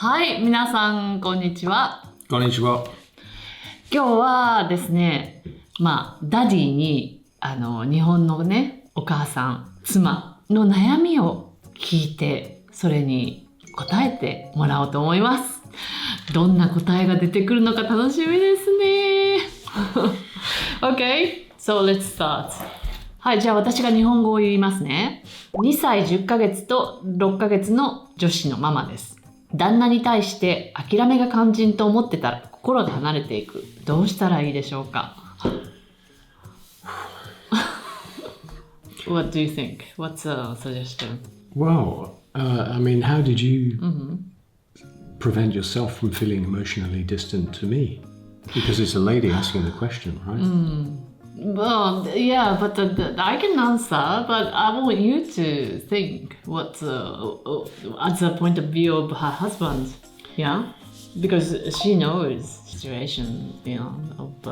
はい、皆さんこんにちは。こんにちは。今日はですね、ダディに日本のね、お母さん、妻の悩みを聞いて、それに答えてもらおうと思います。どんな答えが出てくるのか楽しみですね。Okay, so let's start. はい、じゃあ私が日本語を言いますね。2歳10ヶ月と6ヶ月の女子のママです。旦那に対して諦めが肝心と思ってたら心が離れていく。どうしたらいいでしょうか？ What do you think? What's a suggestion? Well, I mean, how did you prevent yourself from feeling emotionally distant to me? Because it's a lady asking the question, right? Well, yeah, but I can answer, but I want you to think what as a point of view of her husband, yeah, because she knows situation, of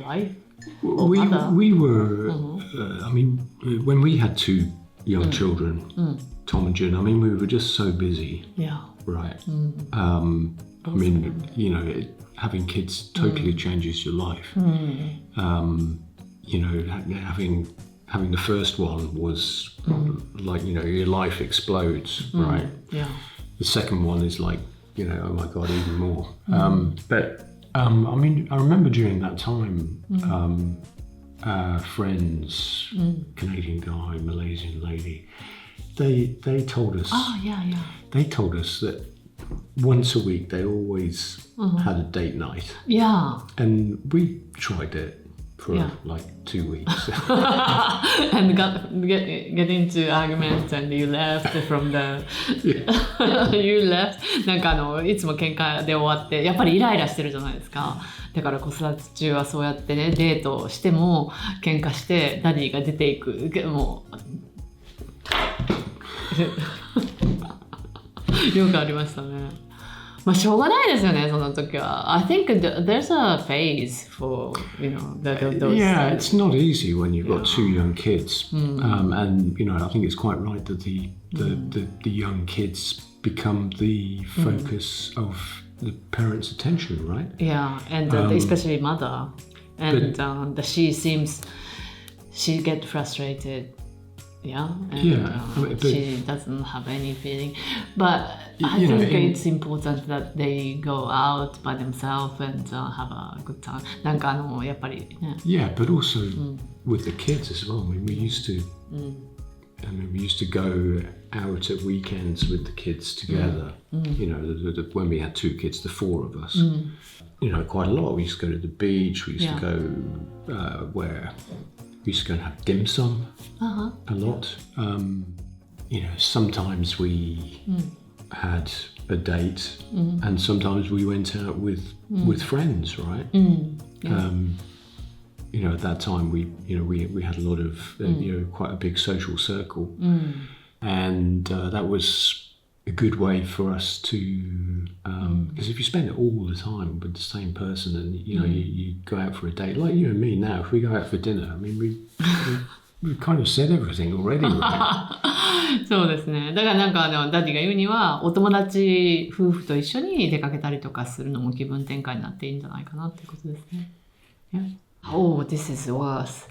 wife. We were, I mean, when we had two young children, Tom and June, I mean, we were just so busy, Yeah. right? I mean, having kids totally changes your life. Having the first one was like, your life explodes, right? Yeah. The second one is like, oh my God, even more. I mean, I remember during that time, friends, Canadian guy, Malaysian lady, they told us. Oh, yeah. They told us that once a week they always had a date night. Yeah. And we tried it for like 2 weeks. And get into arguments and you left from the you left なんかいつも喧嘩で終わってやっぱりイライラしてるじゃないですか。だから子育て中はそうやってねデートをしても喧嘩してダディが出ていくもうよくありましたね。しょうがないですよね、その時は。I think there's a phase for, those... Yeah, it's not easy when you've got two young kids. And, I think it's quite right that the young kids become the focus of the parents' attention, right? Yeah, and especially mother. And she get frustrated. Yeah, and she doesn't have any feeling. But I think it's important that they go out by themselves and have a good time. なんかやっぱりね。Yeah, but also with the kids as well. I mean, we used to go out at weekends with the kids together. When we had two kids, the four of us. Quite a lot. We used to go to the beach. We used to go where. We used to go and have dim sum a lot. Sometimes we had a date and sometimes we went out with friends, right? At that time we had a lot of, quite a big social circle. And that was a good way for us to, because if you spend it all the time with the same person and, you go out for a date, like you and me now, if we go out for dinner, I mean, we've kind of said everything already, right? そうですね。だからなんかダディが言うには、お友達夫婦と一緒に出かけたりとかするのも気分転換になっていいんじゃないかなっていうことですね。Yeah. Oh, this is worse.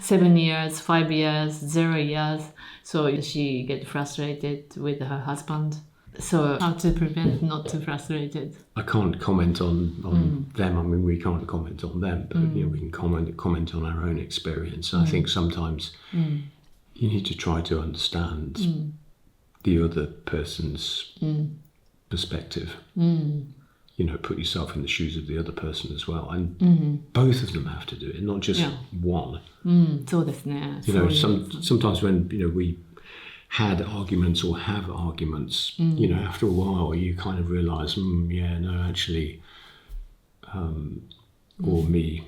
7 years, 5 years, 0 years. So she get frustrated with her husband. So how to prevent not too frustrated? I can't comment on them. I mean, we can't comment on them, but we can comment on our own experience. And I think sometimes you need to try to understand the other person's perspective. Put yourself in the shoes of the other person as well. And both of them have to do it, not just one. そうですね。Sometimes when, we had arguments or have arguments, after a while you kind of realize, actually, or me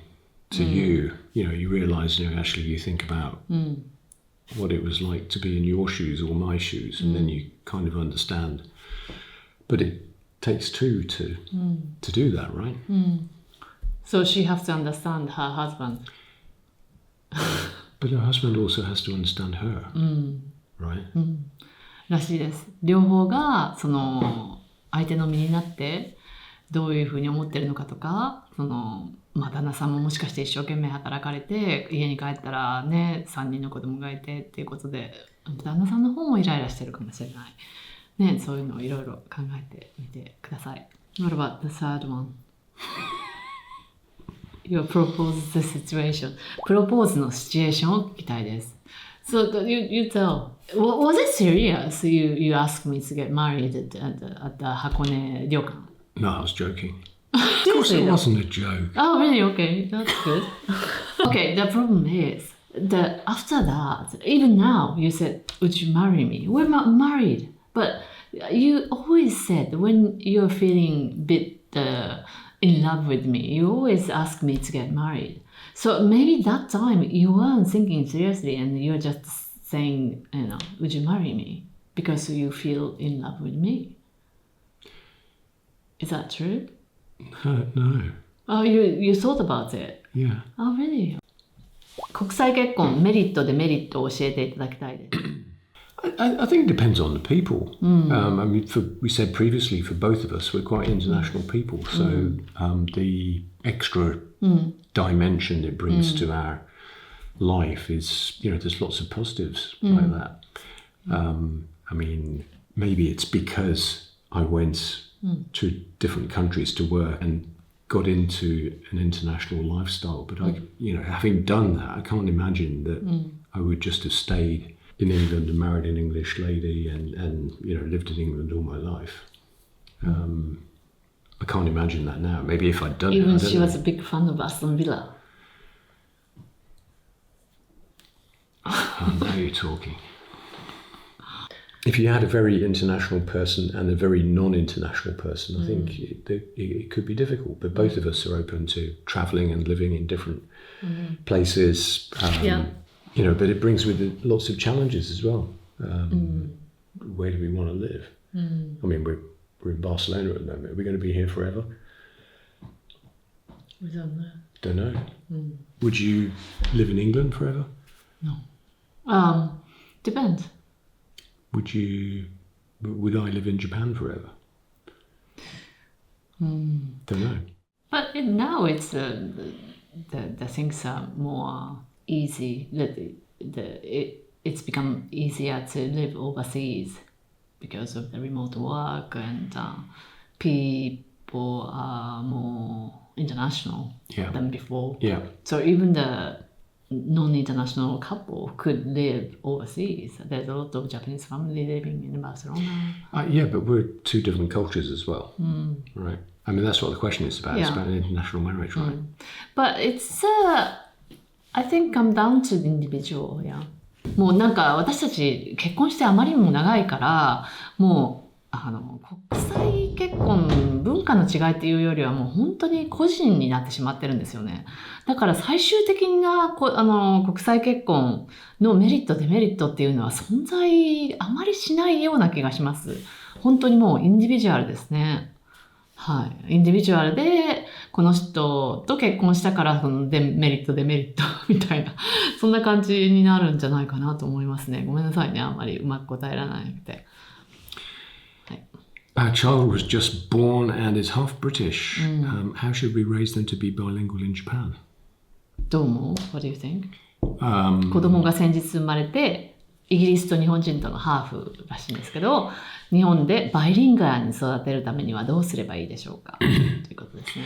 to you, you realize, actually you think about what it was like to be in your shoes or my shoes, and then you kind of understand. But it takes two to do that, right? So she has to understand her husband. But her husband also has to understand her, right? らしいです。両方が相手の身になってどういうふうに思ってるのかとか、旦那さんももしかして一生懸命働かれて家に帰ったらね3人の子供がいてっていうことで旦那さんの方もイライラしてるかもしれないね。そういうのをいろいろ考えてみてください。 What about the third one? Your propose the situation. プロポーズのシチュエーションを聞きたいです。So you tell. Was it serious? You asked me to get married at the 箱根旅館. No, I was joking. Of course it wasn't a joke. Oh, really? Okay, that's good. Okay, the problem is that after that, even now, you said, would you marry me? We're not married. But you always said when you're feeling a bit in love with me, you always ask me to get married. So maybe that time you weren't thinking seriously and you're just saying, would you marry me? Because you feel in love with me. Is that true? No. Oh, you thought about it? Yeah. Oh, really? 国際結婚、メリット、デメリットを教えていただきたいです。I think it depends on the people. I mean, we said previously, for both of us, we're quite international people. So the extra dimension it brings to our life is, there's lots of positives like that. I mean, maybe it's because I went to different countries to work and got into an international lifestyle. But having done that, I can't imagine that I would just have stayed in England and married an English lady and lived in England all my life. I can't imagine that now. Maybe if I'd done Even it, she was a big fan of Aston Villa. Oh, now you're talking. If you had a very international person and a very non-international person, I think it could be difficult. But both of us are open to travelling and living in different places. But it brings with it lots of challenges as well. Where do we want to live? I mean, we're in Barcelona at the moment. Are we going to be here forever? We don't know. Don't know. Would you live in England forever? No. Depends. Would I live in Japan forever? Don't know. But now it's the things are more easy. It's become easier to live overseas because of the remote work, and people are more international than before. Yeah. So even the non-international couple could live overseas. There's a lot of Japanese family living in Barcelona. But we're two different cultures as well, right? I mean, that's what the question is about. It's about an international marriage, right? But it's, I think, come down to the individual, yeah. もうなんか私たち結婚してあまりにも長いから、もう国際結婚文化の違いっていうよりはもう本当に個人になってしまってるんですよね。だから最終的な国際結婚のメリットデメリットっていうのは存在あまりしないような気がします。本当にもうインディビジュアルですね。はい。インディビジュアルでこの人と結婚したからそのメリットデメリットみたいなそんな感じになるんじゃないかなと思いますね。ごめんなさいね。あんまりうまく答えられなくて。Our child was just born and is half British. How should we raise them to be bilingual in Japan? どう思う? What do you think? 子供が先日生まれて、イギリスと日本人とのハーフらしいんですけど、日本でバイリンガルに育てるためにはどうすればいいでしょうかということですね。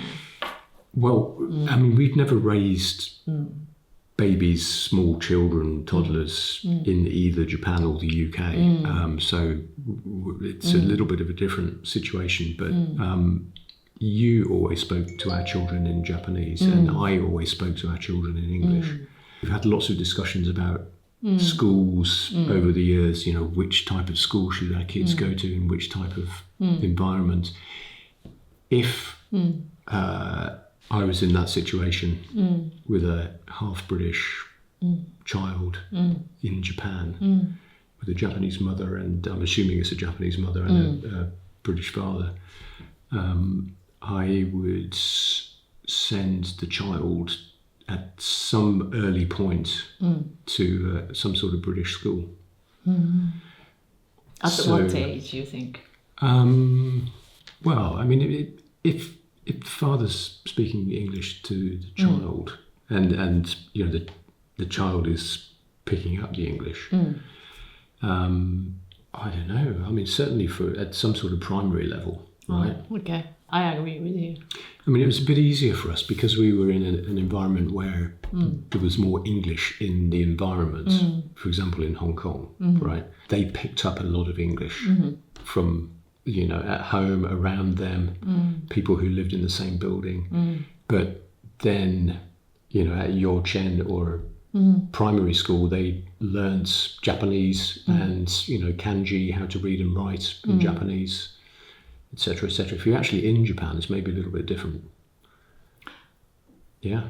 Well, I mean, we've never raised babies, small children, toddlers in either Japan or the UK. So it's a little bit of a different situation. But you always spoke to our children in Japanese, and I always spoke to our children in English. We've had lots of discussions about schools over the years, which type of school should our kids go to in which type of environment. If I was in that situation with a half British child in Japan with a Japanese mother, and I'm assuming it's a Japanese mother and a British father, I would send the child at some early point to some sort of British school. At what age, you think? Well, I mean, if the father's speaking English to the child, and you know the child is picking up the English, I don't know. I mean, certainly at some sort of primary level, right? Okay, I agree with you. I mean, it was a bit easier for us because we were in an environment where there was more English in the environment. For example, in Hong Kong, right? They picked up a lot of English from, you know, at home, around them, people who lived in the same building. But then, you know, at Yorchen or primary school, they learned Japanese and, you know, kanji, how to read and write in Japanese, etc., etc. If you're actually in Japan, it's maybe a little bit different. Yeah.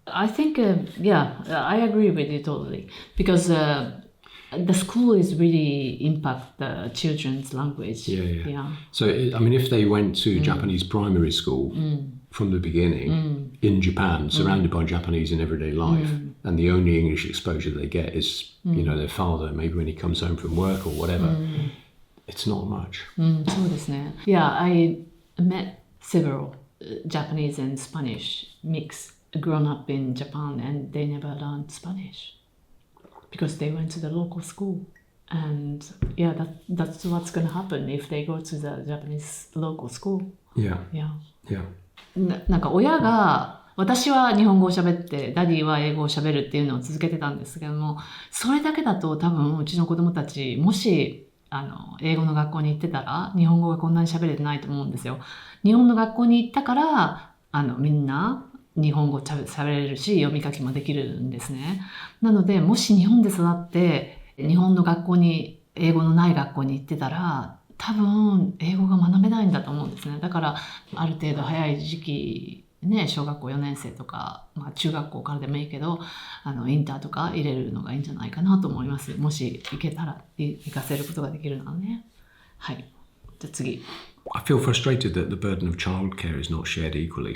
I think, I agree with you totally. Because the school is really impact the children's language. Yeah. So, I mean, if they went to Japanese primary school from the beginning in Japan, surrounded by Japanese in everyday life, and the only English exposure they get is, you know, their father, maybe when he comes home from work or whatever, it's not much. そうですね. Yeah, I met several Japanese and Spanish mix grown up in Japan, and they never learned Spanish because they went to the local school. And yeah, that's what's going to happen if they go to the Japanese local school. Yeah. なんか親が、私は日本語を喋ってダディは英語を喋るっていうのを続けてたんですけども、それだけだと多分うちの子供たち、もし英語の学校に行ってたら日本語がこんなに喋れてないと思うんですよ。日本の学校に行ったからみんな日本語喋れるし読み書きもできるんですね。なのでもし日本で育って日本の学校に英語のない学校に行ってたら多分英語が学べないんだと思うんですね。だからある程度早い時期ね、小学校4年生とか、中学校からでもいいけどインターとか入れるのがいいんじゃないかなと思います。もし行けたら行かせることができるならね。はい。じゃあ次。I feel frustrated that the burden of childcare is not shared equally.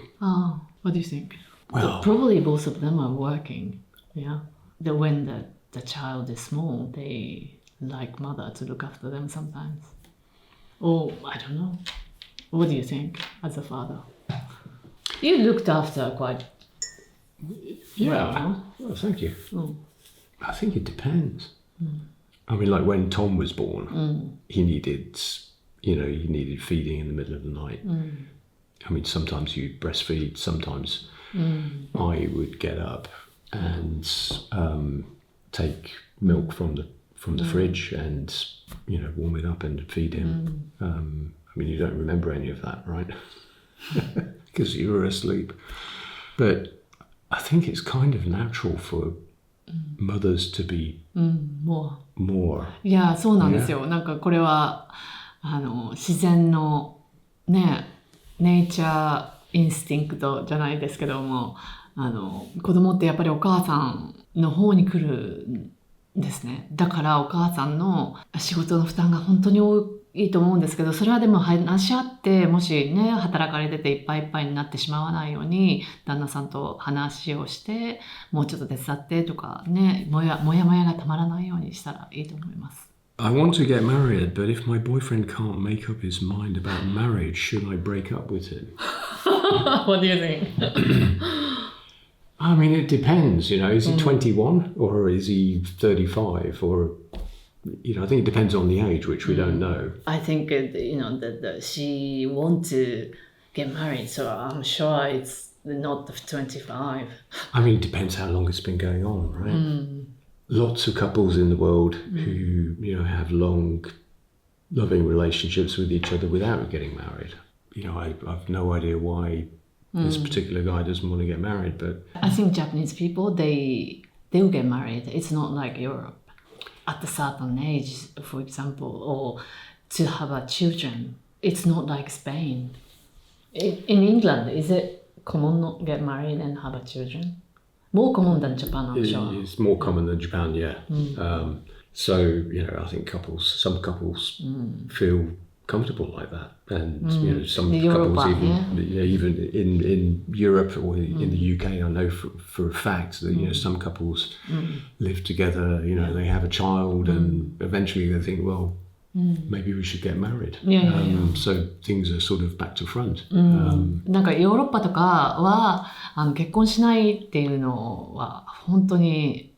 What do you think? Well, probably both of them are working. Yeah. When the child is small, they like mother to look after them sometimes. Oh, I don't know. What do you think as a father? You looked after quite well. Well, thank you. I think it depends. I mean, like when Tom was born, he needed feeding in the middle of the night. I mean, sometimes you breastfeed, sometimes I would get up and take milk from the fridge and, you know, warm it up and feed him. I mean, you don't remember any of that, right? Because you were asleep. But I think it's kind of natural for mothers to be more. いや、そうなんですよ。なんかこれは自然のね、ネイチャーインスティンクトじゃないですけども、子供ってやっぱりお母さんの方に来るんですね。だからお母さんの仕事の負担が本当に多いと思うんですけど、それはでも話し合って、もしね、働かれてていっぱいいっぱいになってしまわないように、旦那さんと話をして、もうちょっと手伝ってとかね、もやもやがたまらないようにしたらいいと思います。I want to get married, but if my boyfriend can't make up his mind about marriage, should I break up with him? What do you think? I mean, it depends, you know. Is he 21 or is he 35 or... You know, I think it depends on the age, which we don't know. I think, you know, that she wants to get married, so I'm sure it's not 25. I mean, it depends how long it's been going on, right? Lots of couples in the world who, you know, have long, loving relationships with each other without getting married. You know, I've no idea why this particular guy doesn't want to get married, but... I think Japanese people, they'll get married. It's not like Europe. At a certain age, for example, or to have children. It's not like Spain. In England, is it common not to get married and have children? More common than Japan, I'm sure. It's more common than Japan, yeah. So, you know, I think some couples feel comfortable like that. And, you know, some couples even in Europe or in the UK, I know for a fact that, you know, some couples live together, you know, they have a child and eventually they think, well, maybe we should get married. So things are sort of back to front. なんかヨーロッパとかは結婚しないっていうのは本当に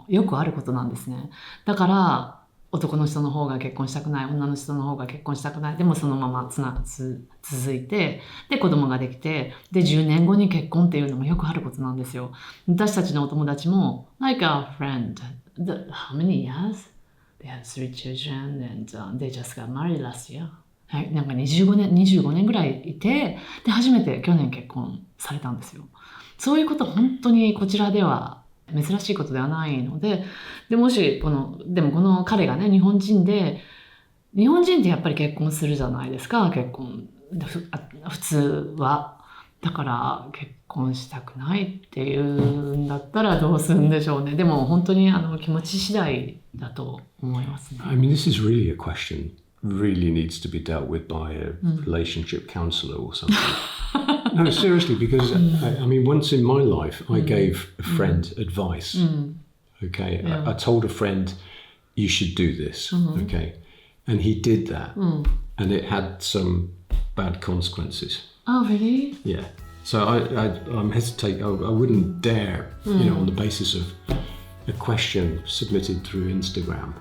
よくあることなんですね。だから男の人の方が結婚したくない、女の人の方が結婚したくない、でもそのまま続いて、で子供ができて、で10年後に結婚っていうのもよくあることなんですよ。私たちのお友達も like our friend, how many years? They had 3 children and they just got married last year. はい、なんか25年ぐらいいて、で初めて去年結婚されたんですよ。そういうこと本当にこちらでは珍しいことではないので、でもしこの彼がね、日本人ってやっぱり結婚するじゃないですか、普通は。だから結婚したくないっていうんだったらどうするんでしょうね。でも本当に気持ち次第だと思いますね。I mean, this is really a question really needs to be dealt with by a relationship counselor or something. No, seriously, because I mean, once in my life, I gave a friend advice. Okay, I told a friend, you should do this. Okay, and he did that, and it had some bad consequences. Oh, really? Yeah. So I'm hesitating. I wouldn't dare, on the basis of a question submitted through Instagram.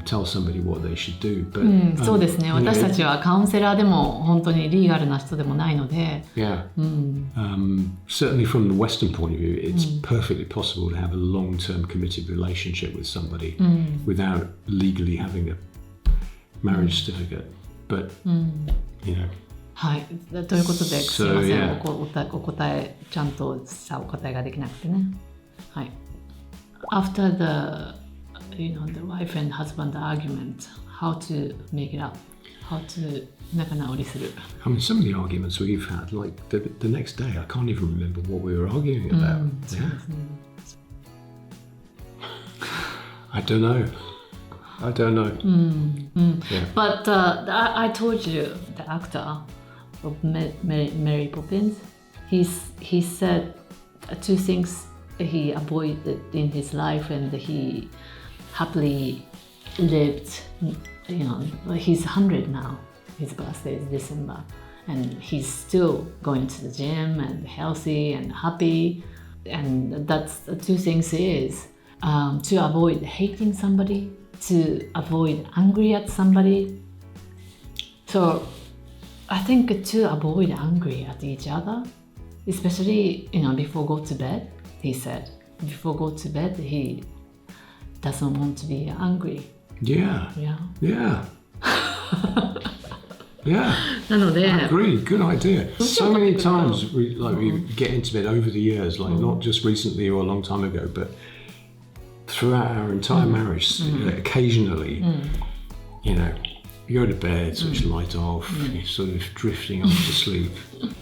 Tell somebody what they should do. But, そうですね。私たちはカウンセラーでも本当にリーガルな人でもないので。Yeah. Certainly from the Western point of view, it's perfectly possible to have a long-term committed relationship with somebody without legally having a marriage certificate. But, はい。ということで、すいません。お答え、ちゃんとしたお答えができなくてね。はい。After the wife and husband argument, how to make it up, how to 仲直りする。I mean, some of the arguments we've had, like the next day, I can't even remember what we were arguing about. I don't know. Yeah. But I told you, the actor of Mary Poppins, he said 2 things he avoided in his life, and he happily lived. He's 100 now. His birthday is December, and he's still going to the gym and healthy and happy. And that's the 2 things is to avoid hating somebody, to avoid angry at somebody. So I think to avoid angry at each other, especially before go to bed, he said before go to bed he doesn't want to be angry. Yeah. Yeah. なので I agree. Good idea. So many times we get into it over the years, like not just recently or a long time ago, but throughout our entire marriage, occasionally, you go to bed, switch the light off, you're sort of drifting off to sleep,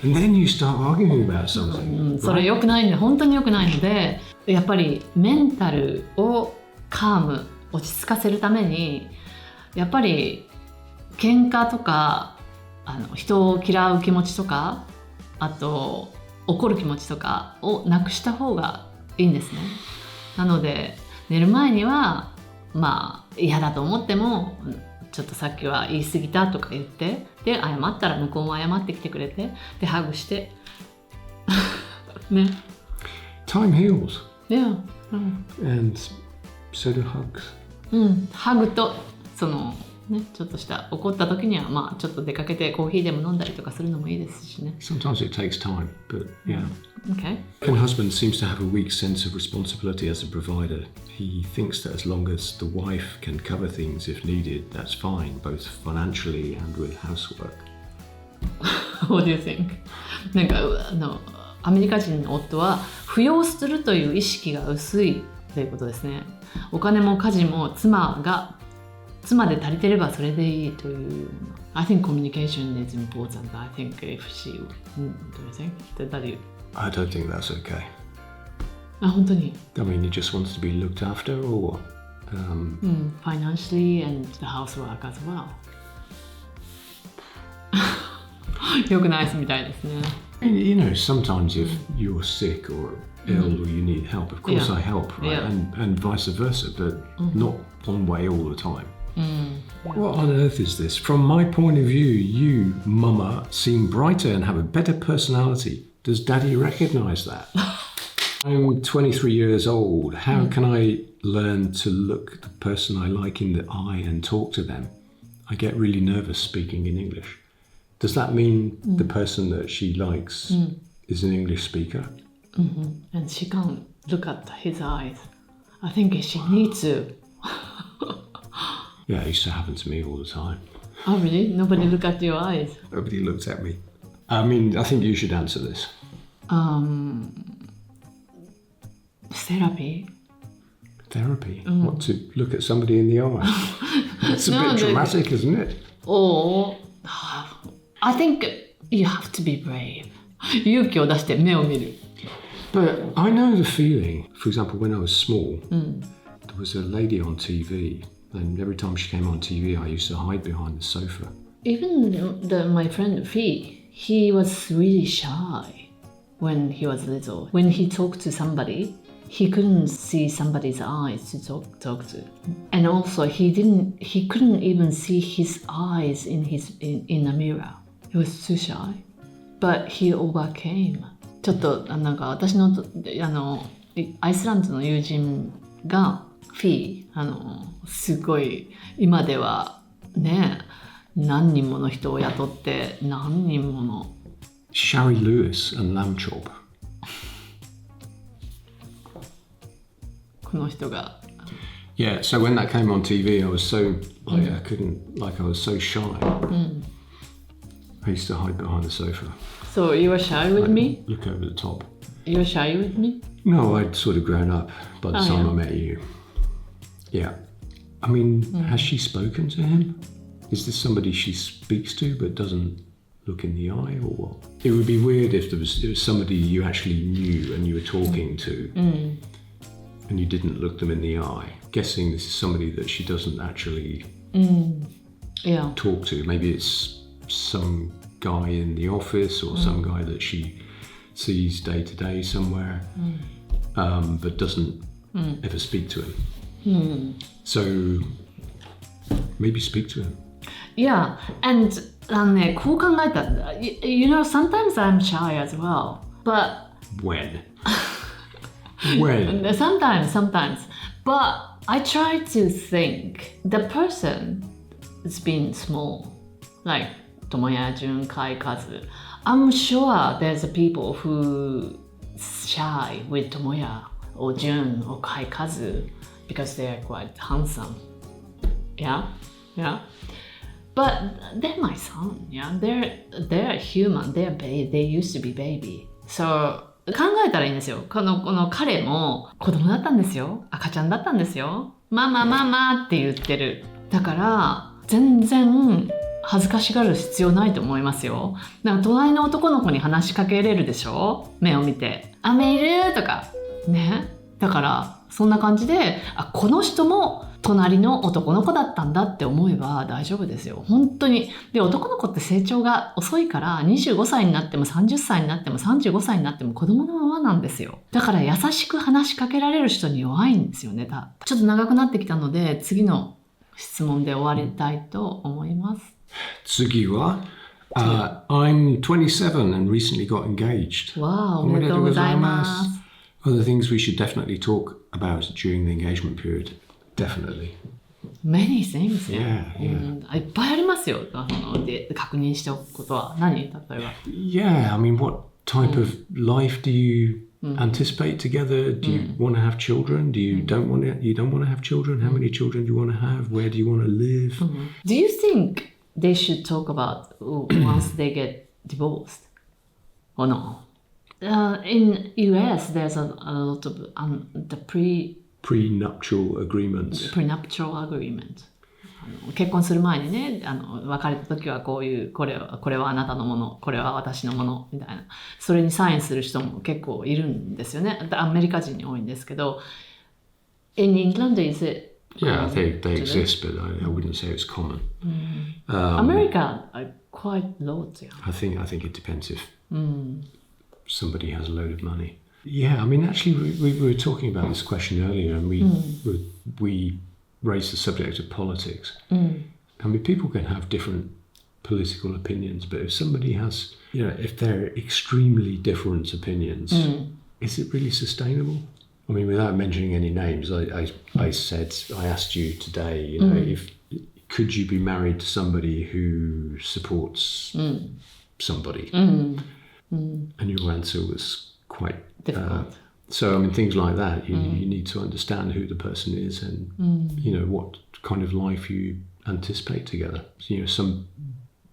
and then you start arguing about something. それ良くないんで、本当に良くないので、やっぱりメンタルをカーム、落ち着かせるために、やっぱり喧嘩とか人を嫌う気持ちとか、あと怒る気持ちとかをなくした方がいいんですね。なので寝る前には嫌だと思ってもちょっとさっきは言い過ぎたとか言って、で謝ったら向こうも謝ってきてくれて、でハグしてね。Time heals. Yeah. And so do hugs. ハグとちょっとした怒った時にはちょっと出かけてコーヒーでも飲んだりとかするのもいいですしね。Sometimes it takes time, but yeah. Okay. My husband seems to have a weak sense of responsibility as a provider. He thinks that as long as the wife can cover things if needed, that's fine, both financially and with housework. What do you think? なんかアメリカ人の夫は扶養するという意識が薄いということですね。お金も家事も妻で足りてればそれでいいという。I think communication is important. I think if she, do you think? I don't think that's okay. 本当に。I mean, he just wants to be looked after, or financially and the housework as well. よくないみたいですね。Sometimes if you're sick or ill or you need help, of course I help, right? And vice versa, but not one way all the time. What on earth is this? From my point of view, you, Mama, seem brighter and have a better personality. Does Daddy recognize that? I'm 23 years old. How can I learn to look the person I like in the eye and talk to them? I get really nervous speaking in English. Does that mean the person that she likes is an English speaker? And she can't look at his eyes. I think she needs to. Yeah, it used to happen to me all the time. Oh, really? Nobody look at your eyes? Nobody looked at me. I mean, I think you should answer this. Therapy. Therapy? What, to look at somebody in the eye? It's a bit dramatic, isn't it? Or, I think you have to be brave. 勇気を出して目を見る。But I know the feeling. For example, when I was small, there was a lady on TV, and every time she came on TV, I used to hide behind the sofa. Even my friend Fee, he was really shy when he was little. When he talked to somebody, he couldn't see somebody's eyes to talk to, and also he couldn't even see his eyes in a mirror. He was too shy, but he overcame. ちょっとなんか私のアイスランドの友人がフィーすごい今ではね何人もの人を雇って何人もの Shari Lewis and Lamb Chop. この人が Yeah, so when that came on TV, I was so I was so shy. I used to hide behind the sofa. So you were shy with me? Look over the top. You were shy with me? No, I'd sort of grown up by the time I met you. Yeah. I mean, has she spoken to him? Is this somebody she speaks to but doesn't look in the eye or what? It would be weird if it was somebody you actually knew and you were talking to and you didn't look them in the eye. Guessing this is somebody that she doesn't actually talk to. Maybe it's some guy in the office or some guy that she sees day to day somewhere, but doesn't ever speak to him. So maybe speak to him. Yeah, and ね、こう考えたら you know, sometimes I'm shy as well, but When? When? Sometimes. But I try to think the person has been small, like Tomoya, Jun, Kai, Kazu. I'm sure there's people who shy with Tomoya or Jun or Kai, Kazu because they are quite handsome. Yeah. But they're my son. Yeah, they're human. They used to be baby. So 考えたらいいんですよ。この彼も子供だったんですよ。赤ちゃんだったんですよ。ママって言ってる。だから全然恥ずかしがる必要ないと思いますよ。だから隣の男の子に話しかけれるでしょ？目を見て。飴いるとか。ね。だからそんな感じで、この人も隣の男の子だったんだって思えば大丈夫ですよ。本当に。で、男の子って成長が遅いから25歳になっても30歳になっても35歳になっても子供のままなんですよ。だから優しく話しかけられる人に弱いんですよね。ちょっと長くなってきたので次の質問で終わりたいと思います。次はI'm 27 and recently got engaged. わあ、おめでとうございます。Other things we should definitely talk about during the engagement period. Definitely. Many things. Yeah. いっぱいありますよ。で確認しておくことは何？例えば。Yeah, I mean, what type of life do you anticipate together? Do you want to have children? You don't want to have children? How many children do you want to have? Where do you want to live? Do you think they should talk about once they get divorced or no? In US, there's a lot of the prenuptial agreements. Prenuptial agreement. 結婚する前にね、別れた時はこれはあなたのもの、これは私のものみたいな、それにサインする人も結構いるんですよね。アメリカ人に多いんですけど、in England is it? Yeah, they exist, but I wouldn't say it's common. America are quite low. I think it depends if somebody has a load of money. Yeah, I mean, actually, we were talking about this question earlier, and we raise the subject of politics. I mean, people can have different political opinions, but if somebody has, if they're extremely different opinions, is it really sustainable? I mean, without mentioning any names, I asked you today, could you be married to somebody who supports somebody? And your answer was quite difficult. So, I mean, things like that, you need to understand who the person is and, what kind of life you anticipate together. Some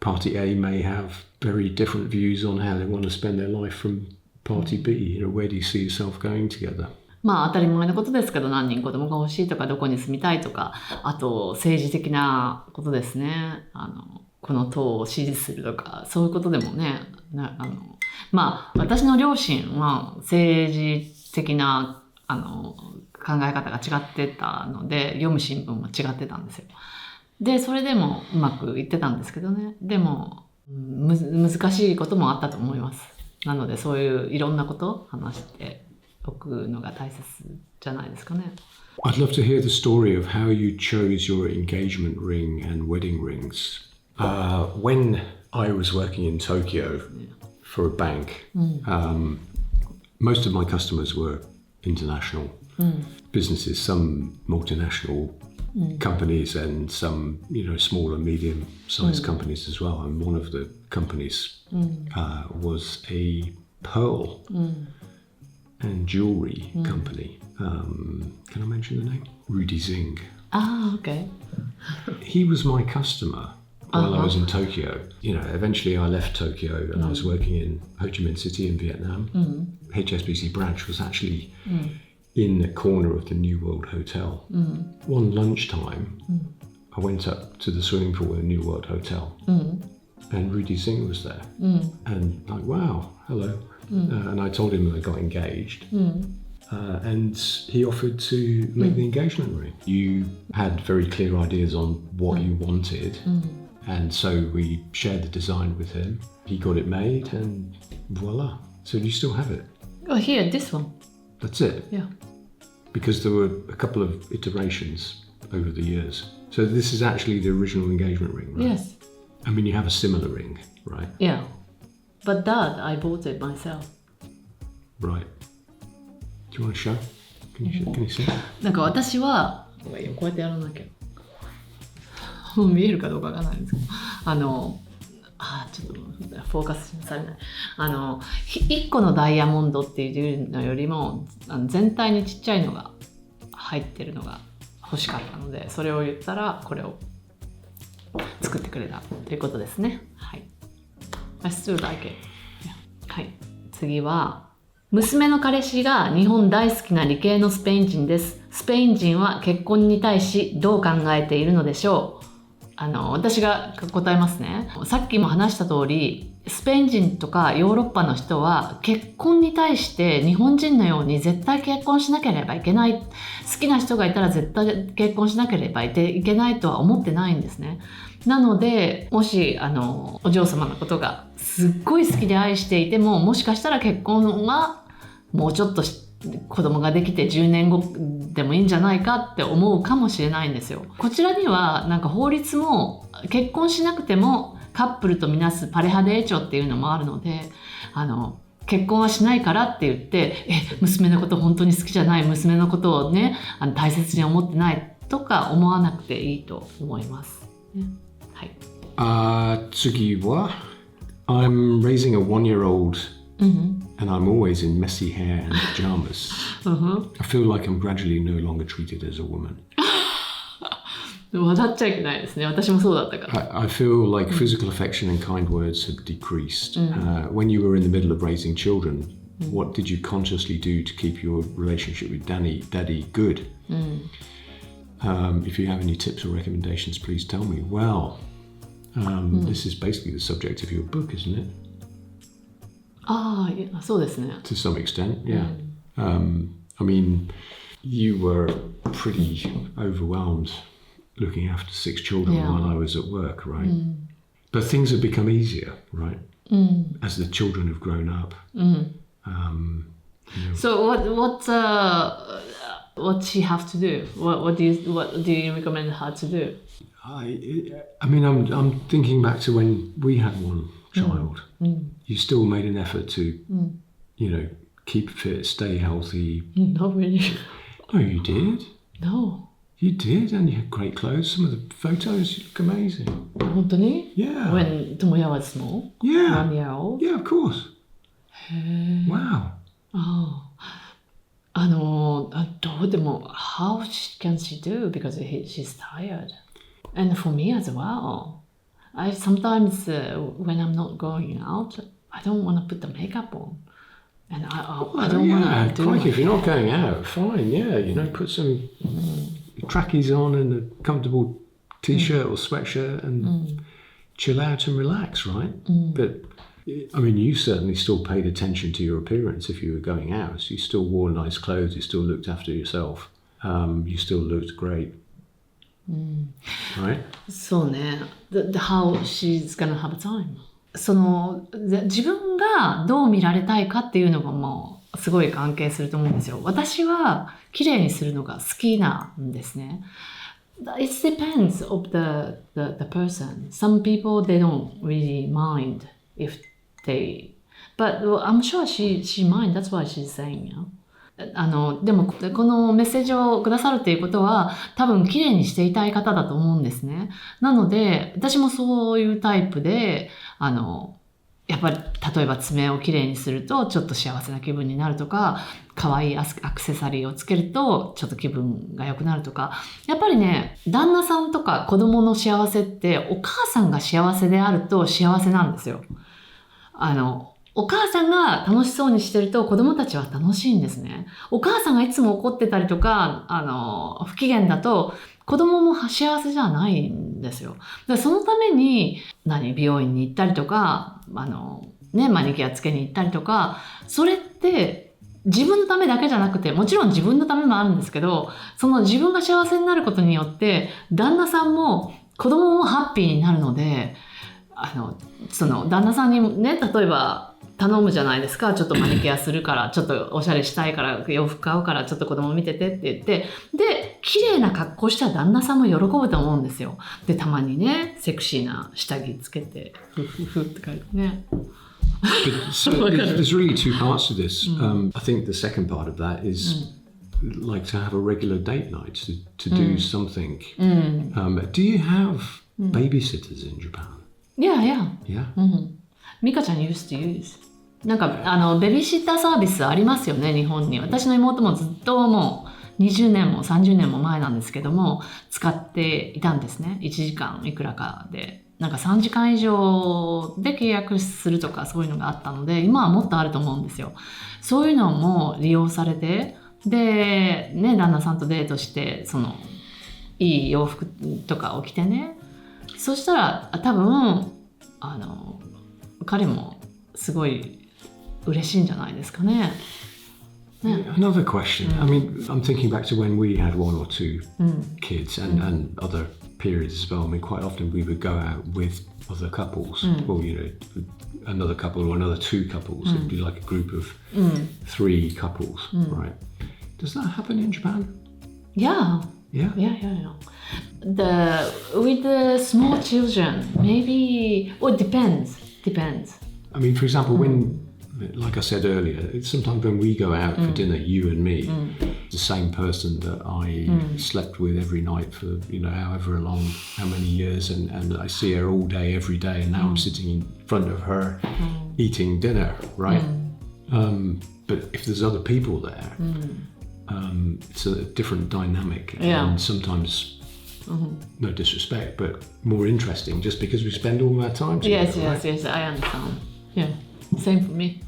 party A may have very different views on how they want to spend their life from party B. Where do you see yourself going together? まあ当たり前のことですけど、何人子供が欲しいとか、どこに住みたいとか、あと政治的なことですね。この党を支持するとか、そういうことでもね、まあ私の両親は政治的な考え方が違ってたので、読む新聞も違ってたんですよ。で、それでもうまくいってたんですけどね。でも難しいこともあったと思います。なのでそういういろんなことを話しておくのが大切じゃないですかね。I'd love to hear the story of how you chose your engagement ring and wedding rings. When I was working in Tokyo for a bank, most of my customers were international businesses, some multinational companies and some, small and medium-sized companies as well. And one of the companies was a pearl and jewelry company. Can I mention the name? Rudy Zing. Ah, okay. He was my customer while I was in Tokyo. Eventually I left Tokyo and I was working in Ho Chi Minh City in Vietnam. HSBC branch was actually in the corner of the New World Hotel. One lunchtime, I went up to the swimming pool in the New World Hotel and Rudy Singh was there. And like, wow, hello. And I told him I got engaged. And he offered to make the engagement ring. You had very clear ideas on what you wanted. And so we shared the design with him. He got it made and voila. So do you still have it? Oh, here, this one. That's it? Yeah. Because there were a couple of iterations over the years. So this is actually the original engagement ring, right? Yes. I mean, you have a similar ring, right? Yeah. But that, I bought it myself. Right. Do you want to show? Can you see? なんか私は、こうやってやらなきゃ。もう見えるかどうかわからないんですけど、ちょっとフォーカスされない。1個のダイヤモンドっていうのよりも、全体にちっちゃいのが入ってるのが欲しかったので、それを言ったらこれを作ってくれたということですね。はい。I still like it. はい。次は、娘の彼氏が日本大好きな理系のスペイン人です。スペイン人は結婚に対しどう考えているのでしょう。私が答えますね。さっきも話した通り、スペイン人とかヨーロッパの人は結婚に対して日本人のように絶対結婚しなければいけない。好きな人がいたら絶対結婚しなければいけないとは思ってないんですね。なので、もしお嬢様のことがすっごい好きで愛していても、もしかしたら結婚はもうちょっと子供ができて10年後でもいいんじゃないかって思うかもしれないんですよ。こちらにはなんか法律も結婚しなくてもカップルとみなすパレハデーチョっていうのもあるので、結婚はしないからって言って娘のこと本当に好きじゃない、娘のことをね大切に思ってないとか思わなくていいと思います、ね。はい。次は I'm raising a one-year-old、and I'm always in messy hair and pajamas. I feel like I'm gradually no longer treated as a woman. 笑っちゃいけないですね。私もそうだったから。I feel like physical affection and kind words have decreased. When you were in the middle of raising children, what did you consciously do to keep your relationship with Daddy good? If you have any tips or recommendations, please tell me. Well, this is basically the subject of your book, isn't it? そうですね。To some extent, yeah. I mean, you were pretty overwhelmed looking after 6 children while I was at work, right? But things have become easier, right? As the children have grown up. So what What she have to do? What do you recommend her to do? I mean, I'm thinking back to when we had one child. You still made an effort to, you know, keep fit, stay healthy. Not really. Oh, you did? No. You did, and you had great clothes. Some of the photos, you look amazing. 本当に? Yeah. When Tomoya was small? Yeah. 1 year old? Yeah, of course. へー Wow. どうでも how can she do because she's tired and for me as well I sometimes when I'm not going out I don't want to put the makeup on and I don't want to do it. If you're not going out, fine, yeah, you know, put some trackies on and a comfortable t-shirt or sweatshirt and chill out and relax, right? But I mean, you certainly still paid attention to your appearance if you were going out. So you still wore nice clothes, you still looked after yourself, you still looked great. Right? そうね。How she's gonna have time. 自分がどう見られたいかっていうのがもうすごい関係すると思うんですよ。私は綺麗にするのが好きなんですね。It depends of the person. Some people, they don't really mind if but I'm sure she mind. That's why she's saying,でもこのメッセージをくださるっていうことは多分綺麗にしていたい方だと思うんですね。なので私もそういうタイプでやっぱり例えば爪を綺麗にするとちょっと幸せな気分になるとか、可愛いアクセサリーをつけるとちょっと気分が良くなるとか、やっぱりね、旦那さんとか子供の幸せってお母さんが幸せであると幸せなんですよ。お母さんが楽しそうにしてると子供たちは楽しいんですね。お母さんがいつも怒ってたりとか、不機嫌だと子供も幸せじゃないんですよ。だからそのために美容院に行ったりとか、マニキュアつけに行ったりとか、それって自分のためだけじゃなくて、もちろん自分のためもあるんですけど、その自分が幸せになることによって旦那さんも子供もハッピーになるので、その旦那さんにね、例えば頼むじゃないですか。ちょっとマニキュアするから、ちょっとおしゃれしたいから、洋服買うから、ちょっと子供見ててって言って、で、綺麗な格好したら旦那さんも喜ぶと思うんですよ。で、たまにね、セクシーな下着つけて、ふふふって書いてね。So there's really two parts to this. I think the second part of that is like to have a regular date night, to do something. Do you have babysitters in Japan? Yeah. Yeah? ミカちゃん used to use. なんかベビーシッターサービスありますよね、日本に。私の妹もずっともう20年も30年も前なんですけども、使っていたんですね。1時間いくらかで。なんか3時間以上で契約するとかそういうのがあったので、今はもっとあると思うんですよ。そういうのも利用されて、で、ね、旦那さんとデートして、いい洋服とかを着てね。そしたら多分、彼もすごい嬉しいんじゃないですかね。Another question. I mean, I'm thinking back to when we had one or two kids and other periods as well. I mean, quite often we would go out with other couples, or another couple or another two couples. It'd be like a group of 3 couples, right? Does that happen in Japan? Yeah. With the small children, maybe. Well, depends. I mean, for example, when, like I said earlier, sometimes when we go out for dinner, you and me, the same person that I slept with every night for, however long, how many years, and I see her all day, every day, and now I'm sitting in front of her eating dinner, right? But if there's other people there, it's a different dynamic, and sometimes, no disrespect, but more interesting just because we spend all our time together. Yes, I understand. Yeah, same for me.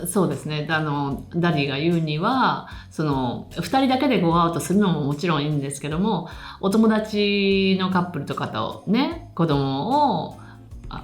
そうですね。ダディが言うには、2人だけでゴーアウトするのももちろんいいんですけども、お友達のカップルとかとね、子供を同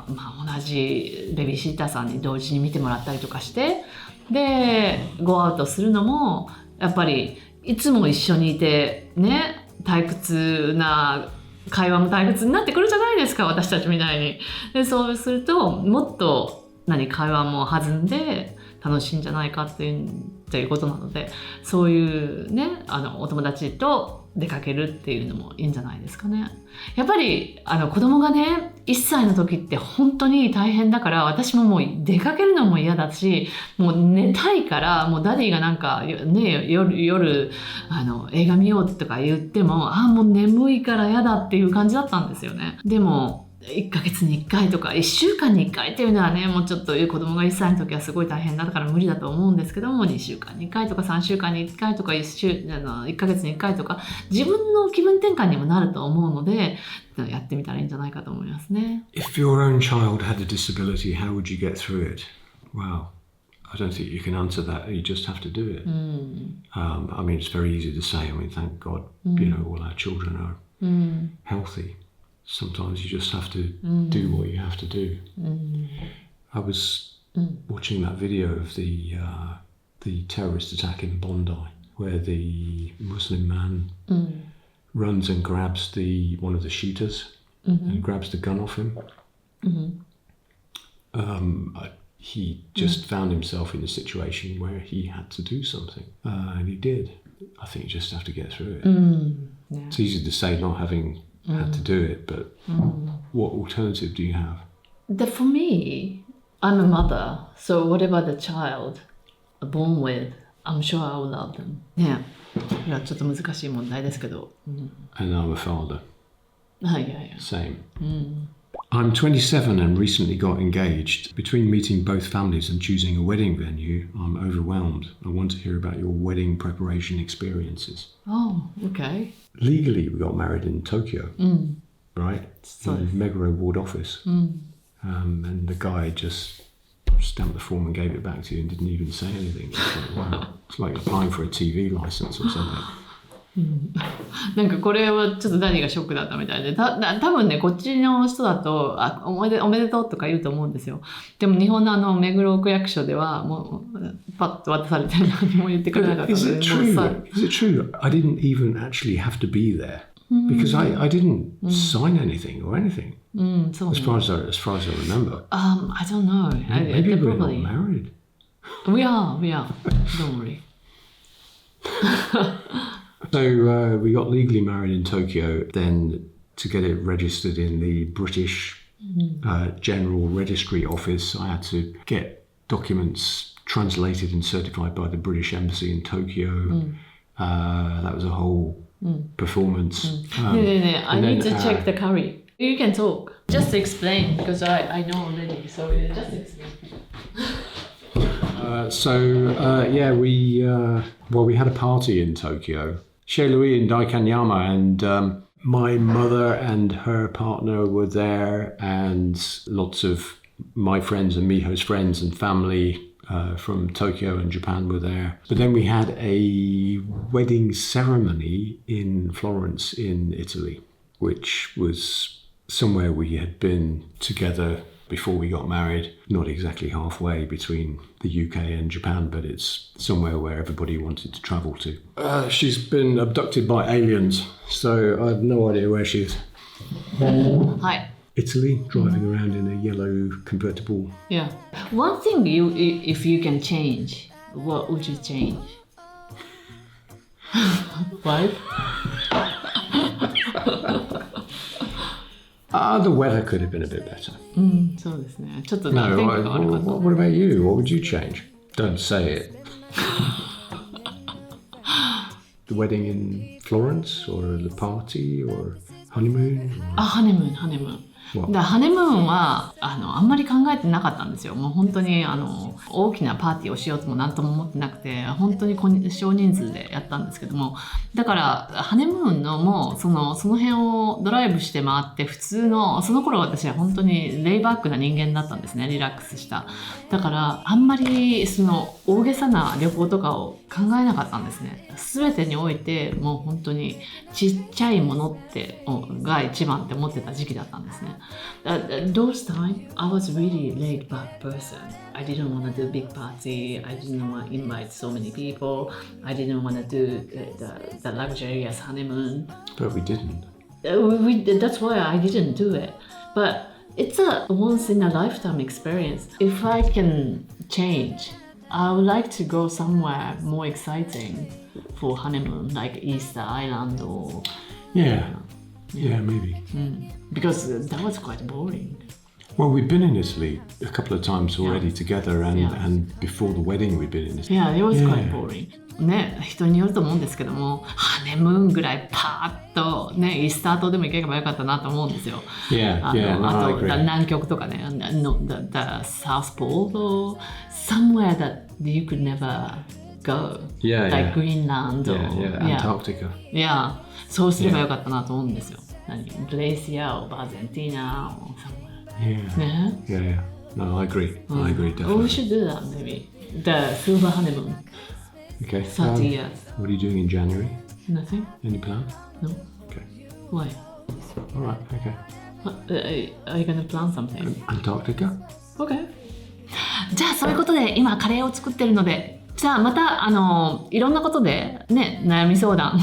じベビーシッターさんに同時に見てもらったりとかして、でゴーアウトするのもやっぱりいつも一緒にいてね、退屈な会話も退屈になってくるじゃないですか、私たちみたいに。でそうするともっと会話も弾んで楽しいんじゃないかっていうことなので、そういうねお友達と出かけるっていうのもいいんじゃないですかね。やっぱり子供がね1歳の時って本当に大変だから、私ももう出かけるのも嫌だし、もう寝たいから、もうダディがなんかね夜映画見ようとか言ってももう眠いから嫌だっていう感じだったんですよね。でも1ヶ月に1回とか1週間に1回っていうのはね、もうちょっと子供が1歳の時はすごい大変だから無理だと思うんですけども、2週間に1回とか3週間に1回とか1ヶ月に1回とか、自分の気分転換にもなると思うので、やってみたらいいんじゃないかと思いますね。 If your own child had a disability, how would you get through it? Well, I don't think you can answer that. You just have to do it. I mean, it's very easy to say. I mean, thank God, all our children are healthy. Sometimes you just have to do what you have to do. I was watching that video of the terrorist attack in Bondi, where the Muslim man runs and grabs one of the shooters and grabs the gun off him. He just found himself in a situation where he had to do something, and he did. I think you just have to get through it. Yeah. It's easy to say not having had to do it, but what alternative do you have? For me, I'm a mother, so whatever the child born with, I'm sure I will love them. ね、いやちょっと難しい問題ですけど。And I'm a father. はいはいはい。Same. I'm 27 and recently got engaged. Between meeting both families and choosing a wedding venue, I'm overwhelmed. I want to hear about your wedding preparation experiences. Oh, okay. Legally, we got married in Tokyo, right? In the Meguro Ward office. And the guy just stamped the form and gave it back to you and didn't even say anything. It's like, wow. It's like applying for a TV license or something. なんかこれはちょっとダニーがショックだったみたいで、多分ねこっちの人だとおめでとうとか言うと思うんですよ。でも日本の目黒区役所ではもうパッと渡されて何も言ってくれなかったので。Is it true? I didn't even actually have to be there because I didn't sign anything or anything. As far as I remember. I don't know. Maybe we're not married. We are. Don't worry. So we got legally married in Tokyo. Then to get it registered in the British General Registry Office, I had to get documents translated and certified by the British Embassy in Tokyo. That was a whole performance. I need to check the curry. You can talk. Just explain because I know already. So just explain. We had a party in Tokyo. Shelui and Daikanyama, and my mother and her partner were there, and lots of my friends and Miho's friends and family from Tokyo and Japan were there. But then we had a wedding ceremony in Florence in Italy, which was somewhere we had been together before we got married. Not exactly halfway between the UK and Japan, but it's somewhere where everybody wanted to travel to. She's been abducted by aliens, so I have no idea where she is. Hi. Italy, driving around in a yellow convertible. Yeah. One thing if you can change, what would you change? What? The weather could have been a bit better. そうですね。ちょっと No, 天気が悪かった。 what about you? What would you change? Don't say it. The wedding in Florence, or the party, or honeymoon? ハネムーン。だハネムーンはあんまり考えてなかったんですよ。もう本当に大きなパーティーをしようとも何とも思ってなくて、本当に少人数でやったんですけども、だからハネムーンのもうその辺をドライブして回って、普通のその頃私は本当にレイバックな人間だったんですね。リラックスした。だからあんまりその大げさな旅行とかを考えなかったんですね。全てにおいてもう本当にちっちゃいものってが一番って思ってた時期だったんですね。Those times, I was really laid back person. I didn't want to do big party. I didn't want to invite so many people. I didn't want to do the luxurious honeymoon. But we didn't. That's why I didn't do it. But it's a once in a lifetime experience. If I can change, I would like to go somewhere more exciting for honeymoon, like Easter Island or Yeah, maybe. Because that was quite boring. Well, we've been in Italy a couple of times already together, and before the wedding we've been in Italy. Yeah, it was quite boring. ね、人によると思うんですけども、ハネムーンぐらいパーッとね、イースター島でも行けばよかったなと思うんですよ。Yeah, no, あ I と agree. 南極とかね、the South Pole or somewhere that you could never go. Yeah, like yeah. Greenland or Antarctica. Yeah, そうすればよかったなと思うんですよ。グレイシアor アージェンティーナ or somewhere. Yeah. ね。Yeah. No, I agree. I agree, Oh, we definitely. should do that maybe. The silver honeymoon. Okay. 30 years. What are you doing in January? Nothing? Any plans? No? Okay. Why? All right. Okay. Are you gonna plan something? Antarctica? Okay. じゃあそういうことで今カレーを作ってるので、じゃあまたいろんなことでね、悩み相談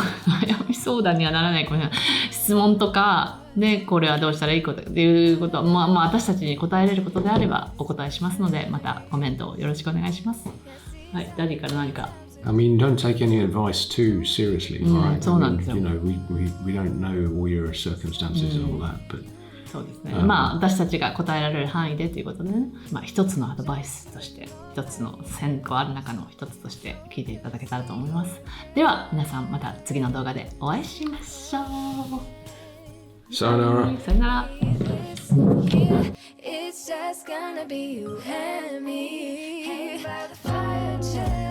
にはならないかもしれない質問とかね、これはどうしたらいいことっていうことは、まあ私たちに答えれることであればお答えしますので、またコメントをよろしくお願いします。はい、ダディから何か。I mean, don't take any advice too seriously, all right? そうなんですよ。You know, we don't know all your circumstances and all that, but そうですね。まあ私たちが答えられる範囲でということでね、まあ一つのアドバイスとして、一つの1000個ある中の一つとして聞いていただけたらと思います。では皆さんまた次の動画でお会いしましょう。sayonara. さよなら。It's just gonna be you and me. Hanging by the fire, chill.